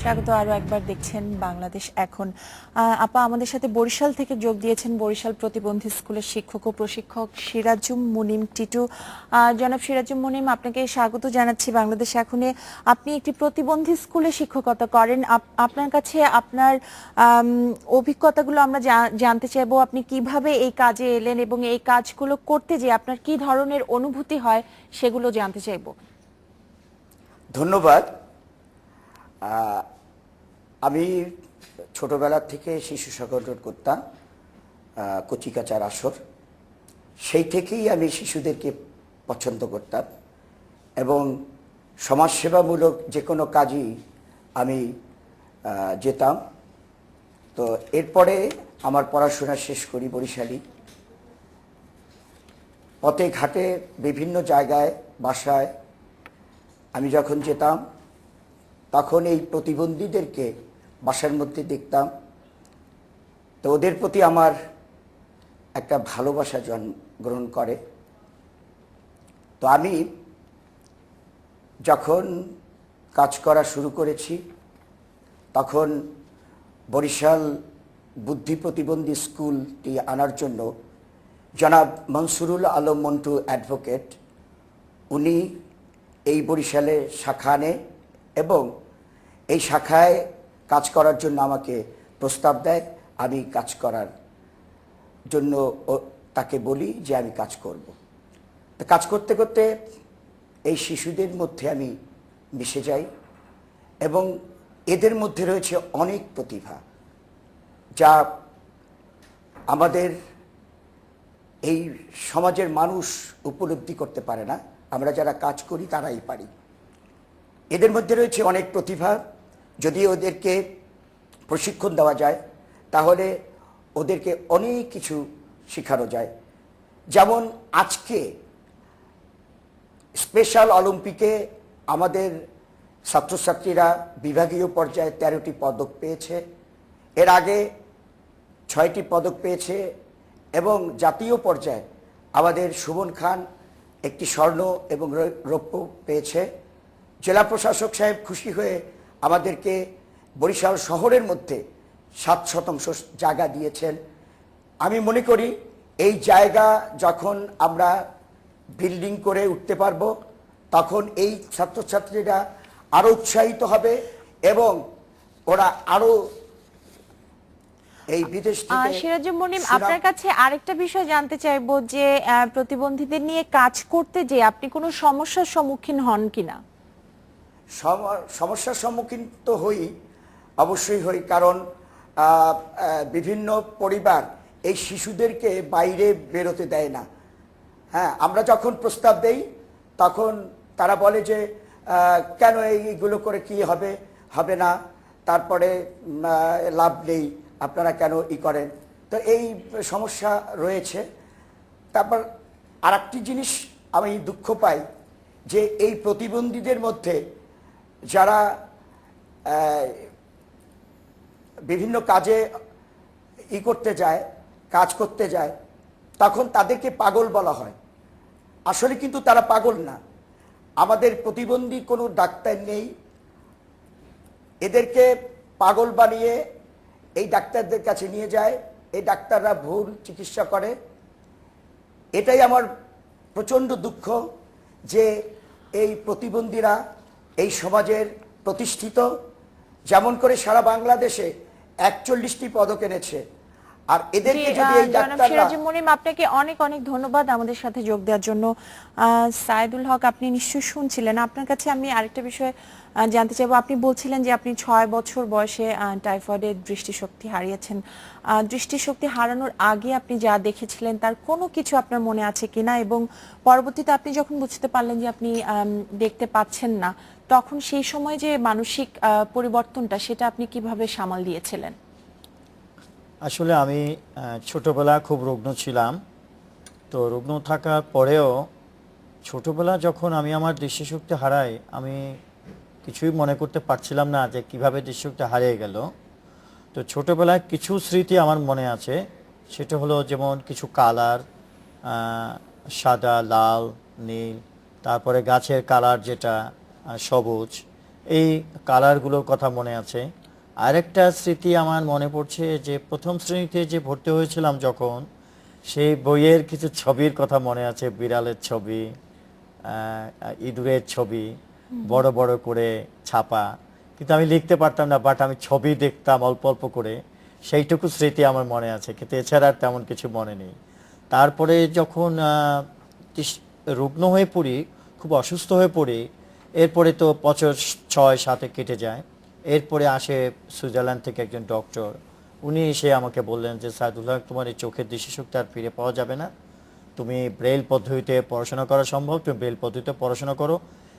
স্বাগত আরো একবার দেখছেন বাংলাদেশ এখন। আপা আমাদের সাথে বরিশাল থেকে যোগ দিয়েছেন বরিশাল প্রতিবন্ধী স্কুলের শিক্ষক ও প্রশিক্ষক সিরাজুম মুনিম টিটু। জনাব সিরাজুম মুনিম, আপনাকে স্বাগত জানাচ্ছি বাংলাদেশ এখনে। আপনি একটি প্রতিবন্ধী স্কুলে শিক্ষকতা করেন। আপনার কাছে আপনার অভিজ্ঞতাগুলো আমরা জানতে চাইবো। আপনি কিভাবে এই কাজে এলেন এবং এই কাজগুলো করতে যে আপনার কি ধরনের অনুভূতি হয় সেগুলো জানতে চাইবো। ধন্যবাদ। আমি ছোটবেলা থেকে শিশু সংগঠন করতাম, কচিকাচার আসর। সেই থেকেই আমি শিশুদেরকে পছন্দ করতাম এবং সমাজসেবামূলক যে কোনো কাজই আমি যেতাম। তো এরপরে আমার পড়াশোনা শেষ করি বরিশালে। পথে ঘাটে বিভিন্ন জায়গায় বাসায় আমি যখন যেতাম তখন এই প্রতিবন্ধীদেরকে বাসার মধ্যে দেখতাম। তো ওদের প্রতি আমার একটা ভালোবাসা জন্মগ্রহণ করে। তো আমি যখন কাজ করা শুরু করেছি তখন বরিশাল বুদ্ধি প্রতিবন্ধী স্কুলটি আনার জন্য জনাব মনসুরুল আলম মন্টু অ্যাডভোকেট উনি এই বরিশালে শাখা আনে এবং এই শাখায় কাজ করার জন্য আমাকে প্রস্তাব দেয়। আমি কাজ করার জন্য তাকে বলি যে আমি কাজ করব। তো কাজ করতে করতে এই শিশুদের মধ্যে আমি মিশে যাই এবং এদের মধ্যে রয়েছে অনেক প্রতিভা যা আমাদের এই সমাজের মানুষ উপলব্ধি করতে পারে না। আমরা যারা কাজ করি তারাই পারি। এদের মধ্যে রয়েছে অনেক প্রতিভা। যদি ওদেরকে প্রশিক্ষণ দেওয়া যায় তাহলে ওদেরকে অনেক কিছু শেখানো যায়। যেমন আজকে স্পেশাল অলিম্পিকে আমাদের ছাত্রছাত্রীরা বিভাগীয় পর্যায়ে 13টি পদক পেয়েছে, এর আগে 6টি পদক পেয়েছে এবং জাতীয় পর্যায়ে আমাদের সুমন খান একটি স্বর্ণ এবং রৌপ্য পেয়েছে। জেলা প্রশাসক সাহেব খুশি হয়ে আমাদেরকে বরিশাল শহরের মধ্যে 7% জায়গা দিয়েছেন। আমি মনে করি এই জায়গা যখন আমরা বিল্ডিং করে উঠতে পারবো তখন এই ছাত্রছাত্রীরা আরো উৎসাহিত হবে এবং ওরা আরো এই বিদেশ থেকে। সিরাজুম মুনিম, আপনার কাছে আরেকটা বিষয় জানতে চাইবো যে প্রতিবন্ধীদের নিয়ে কাজ করতে যে আপনি কোনো সমস্যার সম্মুখীন হন কিনা? সমস্যার সম্মুখীন তো হই, অবশ্যই হই, কারণ বিভিন্ন পরিবার এই শিশুদেরকে বাইরে বেরোতে দেয় না। হ্যাঁ, আমরা যখন প্রস্তাব দেই তখন তারা বলে যে কেন এইগুলো করে কি হবে, হবে না, তারপরে লাভ নেই, আপনারা কেন করেন। তো এই সমস্যা রয়েছে। তারপর আর একটি জিনিস আমি দুঃখ পাই যে এই প্রতিবন্ধীদের মধ্যে যারা বিভিন্ন কাজে করতে যায়, কাজ করতে যায়, তখন তাদেরকে পাগল বলা হয়। আসলে কিন্তু তারা পাগল না। আমাদের প্রতিবন্ধী কোনো ডাক্তার নেই, এদেরকে পাগল বানিয়ে এই ডাক্তারদের কাছে নিয়ে যায়, এই ডাক্তাররা ভুল চিকিৎসা করে। এটাই আমার প্রচণ্ড দুঃখ যে এই প্রতিবন্ধীরা এই সমাজের প্রতিষ্ঠিত। যেমন করে সারা বাংলাদেশে 41টি পদক এনেছে, আর এদেরকে যদি এই ডাক্তাররা। সিরাজুম মুনিম, আপনাকে অনেক অনেক ধন্যবাদ আমাদের সাথে যোগ দেওয়ার জন্য। সাইদুল হক, আপনি নিশ্চয়ই শুনছিলেন। আপনার কাছে আমি আরেকটা বিষয় জানতে চাইবো। আপনি বলছিলেন যে আপনি 6 বছর বয়সে টাইফয়েডের দৃষ্টিশক্তি হারিয়েছেন। দৃষ্টিশক্তি হারানোর আগে আপনি যা দেখেছিলেন তার কোনো কিছু আপনার মনে আছে কিনা, এবং পরবর্তীতে আপনি যখন বুঝতে পারলেন যে আপনি দেখতে পাচ্ছেন না, তখন সেই সময় যে মানসিক পরিবর্তনটা সেটা আপনি কিভাবে সামাল দিয়েছিলেন? আসলে আমি ছোটবেলা খুব রুগ্ন ছিলাম। তো রুগ্ন থাকার পরেও ছোটবেলা যখন আমি আমার দৃষ্টিশক্তি হারাই, আমি কিছুই মনে করতে পারছিলাম না যে কিভাবে দৃষ্টিশক্তি হারিয়ে গেল। তো ছোটবেলায় কিছু স্মৃতি আমার মনে আছে। সেটা হলো যেমন কিছু কালার, সাদা, লাল, নীল, তারপরে গাছের কালার যেটা সবুজ, এই কালারগুলোর কথা মনে আছে। আরেকটা স্মৃতি আমার মনে পড়ছে যে প্রথম শ্রেণীতে যে ভর্তি হয়েছিলাম যখন, সেই বইয়ের কিছু ছবির কথা মনে আছে, বিড়ালের ছবি, ইঁদুরের ছবি, বড় বড় করে ছাপা, কিন্তু আমি লিখতে পারতাম না, বাট আমি ছবি দেখতাম অল্প অল্প করে, সেইটুকু স্মৃতি আমার মনে আছে, কিন্তু এছাড়া আর তেমন কিছু মনে নেই। তারপরে যখন রুগ্ন হয়ে পড়ি, খুব অসুস্থ হয়ে পড়ি, এরপরে তো বছর 6-7 কেটে যায়। এরপরে আসে সুইজারল্যান্ড থেকে একজন ডক্টর, উনি এসে আমাকে বললেন যে সাইদুল হক, তোমার এই চোখের দৃষ্টিশক্তি আর ফিরে পাওয়া যাবে না, তুমি ব্রেইল পদ্ধতিতে পড়াশোনা করা সম্ভব, তুমি ব্রেইল পদ্ধতিতে পড়াশোনা করো,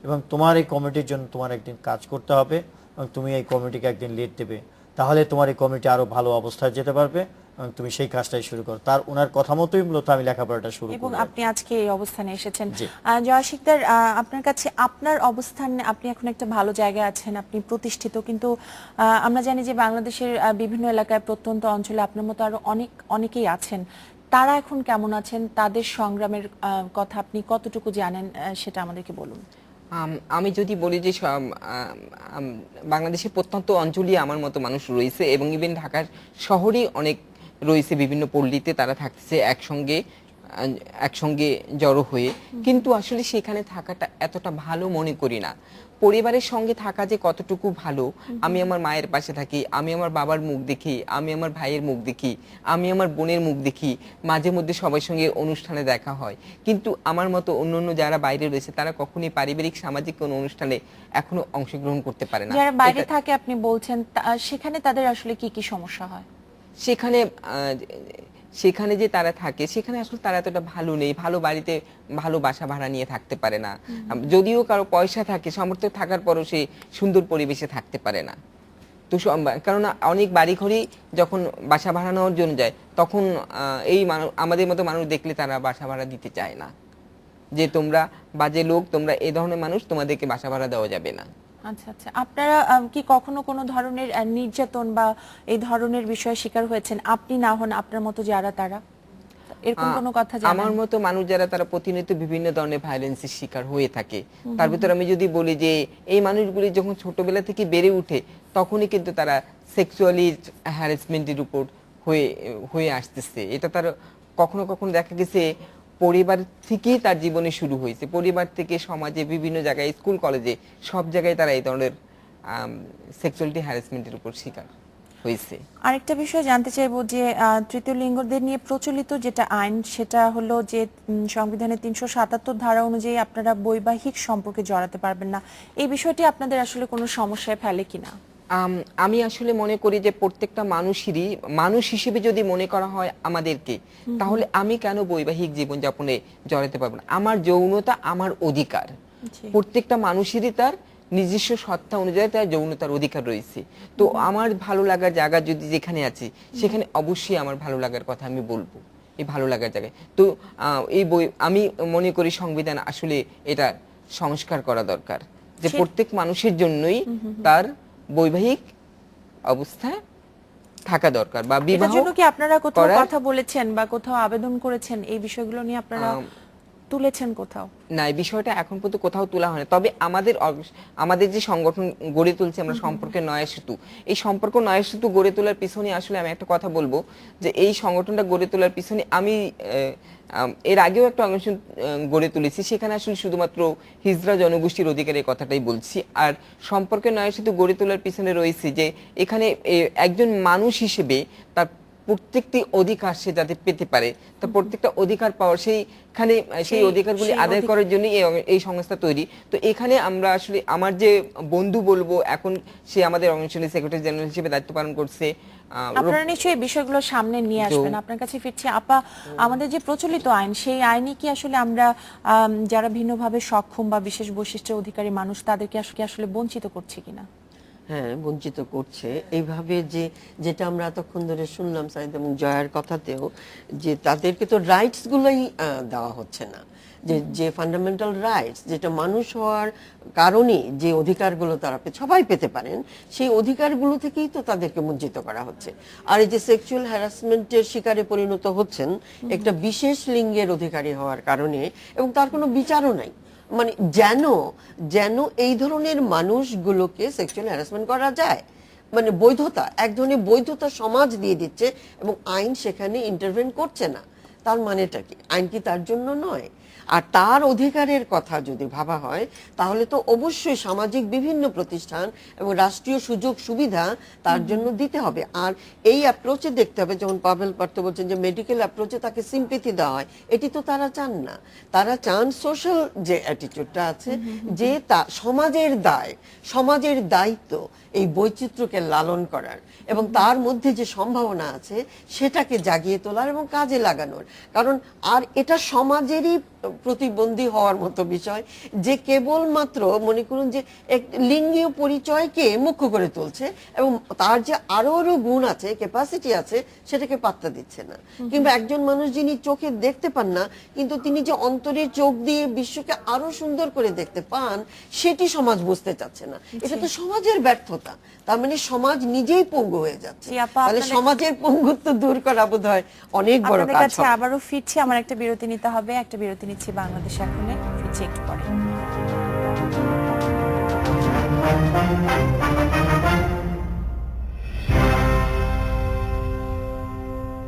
এবং তোমার এই কমিটির জন্য তোমার একদিন কাজ করতে হবে, এবং তুমি এই কমিটিকে একদিন লিড দেবে, তাহলে তোমার এই কমিটি আরো ভালো অবস্থায় যেতে পারবে, এবং তুমি সেই কাজটাই শুরু করো। তার ওনার কথা মতোই মূলত আমি লেখাপড়াটা শুরু এবং করি। আপনি আজকে এই অবস্থানে এসেছেন। জি। জয়া শিকদার, আপনার কাছে আপনার অবস্থান, আপনি এখন একটা ভালো জায়গায় আছেন, আপনি প্রতিষ্ঠিত, কিন্তু আমরা জানি যে বাংলাদেশের বিভিন্ন এলাকায়, প্রত্যন্ত অঞ্চলে আপনার মতো আরো অনেকেই আছেন। তারা এখন কেমন আছেন? তাদের সংগ্রামের কথা আপনি কতটুকু জানেন, সেটা আমাদেরকে বলুন। আমি যদি বলি যে বাংলাদেশের প্রত্যন্ত অঞ্চলে আমার মতো মানুষ রয়েছে, এবং ইভেন ঢাকার শহরে অনেক রয়েছে, বিভিন্ন পল্লীতে তারা থাকছে একসঙ্গে জড়ো হয়ে, কিন্তু আসলে সেখানে থাকাটা এতটা ভালো মনে করি না। পরিবারের সঙ্গে থাকা যে কতটুকু ভালো, আমি আমার মায়ের পাশে থাকি, আমি আমার বাবার মুখ দেখি, আমি আমার ভাইয়ের মুখ দেখি, আমি আমার বোনের মুখ দেখি, মাঝে মধ্যে সবার সঙ্গে অনুষ্ঠানে দেখা হয়, কিন্তু আমার মতো অন্য যারা বাইরে রয়েছে তারা কখনোই পারিবারিক সামাজিক কোনো অনুষ্ঠানে এখনো অংশগ্রহণ করতে পারে না। যারা বাইরে থাকে আপনি বলছেন, সেখানে তাদের আসলে কি কি সমস্যা হয়? সেখানে যে তারা থাকে, সেখানে আসলে তারা এতটা ভালো নেই, ভালো বাড়িতে ভালো বাসা ভাড়া নিয়ে থাকতে পারে না। যদিও কারো পয়সা থাকে, সামর্থ্য থাকার পরও সে সুন্দর পরিবেশে থাকতে পারে না। তো কেননা অনেক বাড়িঘরই যখন বাসা ভাড়া নেওয়ার জন্য যায়, তখন আমাদের মতো মানুষ দেখলে তারা বাসা ভাড়া দিতে চায় না, যে তোমরা বাজে লোক, তোমরা এই ধরনের মানুষ, তোমাদেরকে বাসা ভাড়া দেওয়া যাবে না। আচ্ছা আচ্ছা, আপনারা কি কখনো কোনো ধরনের নির্যাতন বা এই ধরনের বিষয়ে শিকার হয়েছেন? আপনি না হন, আপনার মতো যারা, তারা এরকম কোনো কথা জানেন? আমার মতো মানুষ যারা, তারা প্রতিনিয়ত বিভিন্ন ধরনের ভায়োলেন্সের শিকার হয়ে থাকে। তার ভিতরে আমি যদি বলি যে এই মানুষগুলি যখন ছোটবেলা থেকে বেড়ে উঠে, তখনই কিন্তু তারা সেক্সুয়ালি হ্যারাসমেন্টের উপর হয়ে আসতেছে। এটা তার কখনো কখনো দেখা গেছে পরিবার থেকেই তার জীবনে শুরু হয়েছে, পরিবার থেকে সমাজে বিভিন্ন জায়গায়, স্কুল কলেজে সব জায়গায় তারা এই ধরনের সেক্সুয়ালিটি হ্যারাসমেন্টের উপর শিকার হয়েছে। আরেকটা বিষয় জানতে চাইবো যে তৃতীয় লিঙ্গদের নিয়ে প্রচলিত যেটা আইন, সেটা হলো যে সংবিধানের 377 ধারা অনুযায়ী আপনারা বৈবাহিক সম্পর্কে জড়াতে পারবেন না। এই বিষয়টি আপনাদের আসলে কোনো সমস্যায় ফেলে কিনা? আমি আসলে মনে করি যে প্রত্যেকটা মানুষেরই, মানুষ হিসেবে যদি মনে করা হয় আমাদেরকে, তাহলে আমি কেন বৈবাহিক জীবনযাপনে জড়াতে পারবো না? আমার যৌনতা আমার অধিকার। প্রত্যেকটা মানুষেরই তার নিজস্ব সত্তা অনুযায়ী তার যৌনতার অধিকার রয়েছে। তো আমার ভালো লাগার জায়গা যদি যেখানে আছে, সেখানে অবশ্যই আমার ভালো লাগার কথা আমি বলবো, এই ভালো লাগার জায়গায়। তো আমি মনে করি সংবিধান আসলে এটা সংস্কার করা দরকার, যে প্রত্যেক মানুষের জন্যই তার বৈবাহিক অবস্থায় থাকা দরকার, বা বিবাহ জন্য কি আপনারা কোথাও কথা বলেছেন বা কোথাও আবেদন করেছেন? এই বিষয়গুলো নিয়ে আপনারা তুলেছেন কোথাও? না, এই বিষয়টা এখন পর্যন্ত কোথাও তোলা হয় না। তবে আমাদের যে সংগঠন গড়ে তুলছে আমরা, সম্পর্কের নয়া সেতু, এই সম্পর্ক নয়া সেতু গড়ে তোলার পিছনে আসলে আমি একটা কথা বলবো, যে এই সংগঠনটা গড়ে তোলার পিছনে আমি এর আগেও একটা অংশগ্রহণ গড়ে তুলেছি, সেখানে আসলে শুধুমাত্র হিজড়া জনগোষ্ঠীর অধিকারের কথাটাই বলছি। আর সম্পর্কের নয়া সেতু গড়ে তোলার পিছনে রয়েছে যে এখানে একজন মানুষ হিসেবে তার প্রত্যেকটি অধিকার সে যাতে পেতে পারে, তা প্রত্যেকটা অধিকার পাওয়ার সেই অধিকারগুলি আদায় করার জন্য এই সংস্থা তৈরি। তো এখানে আমরা আসলে, আমার যে বন্ধু বলবো, এখন সে আমাদের অর্গানাইজেশনের সেক্রেটারি জেনারেল হিসেবে দায়িত্ব পালন করছে। আপনারা নিশ্চয়ই এই বিষয়গুলো সামনে নিয়ে আসবেন। আপনার কাছে ফিরছি আপা, আমাদের যে প্রচলিত আইন, সেই আইনে কি আসলে আমরা যারা ভিন্নভাবে সক্ষম বা বিশেষ বৈশিষ্ট্যের অধিকারী মানুষ, তাদেরকে আসলে বঞ্চিত করছি কিনা? হ্যাঁ, বঞ্চিত করছে এইভাবে, যেটা আমরা এতক্ষণ ধরে শুনলাম সাইদ এবং জয়ার কথাতেও, যে তাদেরকে তো রাইটস গুলোই দেওয়া হচ্ছে না, যে ফান্ডামেন্টাল রাইটস, যেটা মানুষ হওয়ার কারণে যে অধিকারগুলো তারা সবাই পেতে পারেন, সেই অধিকারগুলো থেকেই তো তাদেরকে বঞ্চিত করা হচ্ছে। আর এই যে সেক্সুয়াল হ্যারাসমেন্টের শিকারে পরিণত হচ্ছেন একটা বিশেষ লিঙ্গের অধিকারী হওয়ার কারণে, এবং তার কোনো বিচারও নাই। মানে যেন যেন এই ধরনের মানুষগুলোকে সেক্সুয়াল হ্যারাসমেন্ট করা যায়, মানে বৈধতা, এক ধরনের বৈধতা সমাজ দিয়ে দিচ্ছে এবং আইন সেখানে ইন্টারভেন করছে না। তার মানেটা কি? আইন কি তার জন্য নয়? আর তার অধিকারের কথা যদি ভাবা হয় তাহলে তো অবশ্যই সামাজিক বিভিন্ন প্রতিষ্ঠান এবং রাষ্ট্রীয় সুযোগ সুবিধা তার জন্য দিতে হবে। আর এই অ্যাপ্রোচে দেখতে হবে, যেমন পাভেল পার্থ বলছেন যে মেডিকেল অ্যাপ্রোচে তাকে সিম্পেথি দেওয়া হয়, এটি তো তারা চান না। তারা চান সোশ্যাল যে অ্যাটিটিউডটা আছে, যে তা সমাজের দায়, সমাজের দায়িত্ব এই বৈচিত্র্যকে লালন করার এবং তার মধ্যে যে সম্ভাবনা আছে সেটাকে জাগিয়ে তোলার এবং কাজে লাগানোর। কারণ আর এটা সমাজেরই প্রতিবন্ধী হওয়ার মতো বিষয় যে কেবলমাত্র মনে করুন যে এক লিঙ্গীয় পরিচয়কে মুখ্য করে তুলছে এবং তার যে আরো আরো গুণ আছে, ক্যাপাসিটি আছে, সেটাকে পাত্তা দিচ্ছে না। কিংবা একজন মানুষ যিনি চোখে দেখতে পান না কিন্তু তিনি যে অন্তরের চোখ দিয়ে বিশ্বকে আরো সুন্দর করে দেখতে পান, সেটি সমাজ বুঝতে চাচ্ছে না। এটা তো সমাজের ব্যর্থতা। তার মানে সমাজ নিজেই পঙ্গু হয়ে যাচ্ছে। জি আপা, তাহলে সমাজের পঙ্গুত্ব দূর করা বোধহয় অনেক বড় আপনাদের কাজ কাছে হবে। আবারও ফিরছি, আমার একটা বিরতি নিতে হবে, একটা বিরতি নিচ্ছি বাংলাদেশ এখনে, ফিরছি একটু পরে।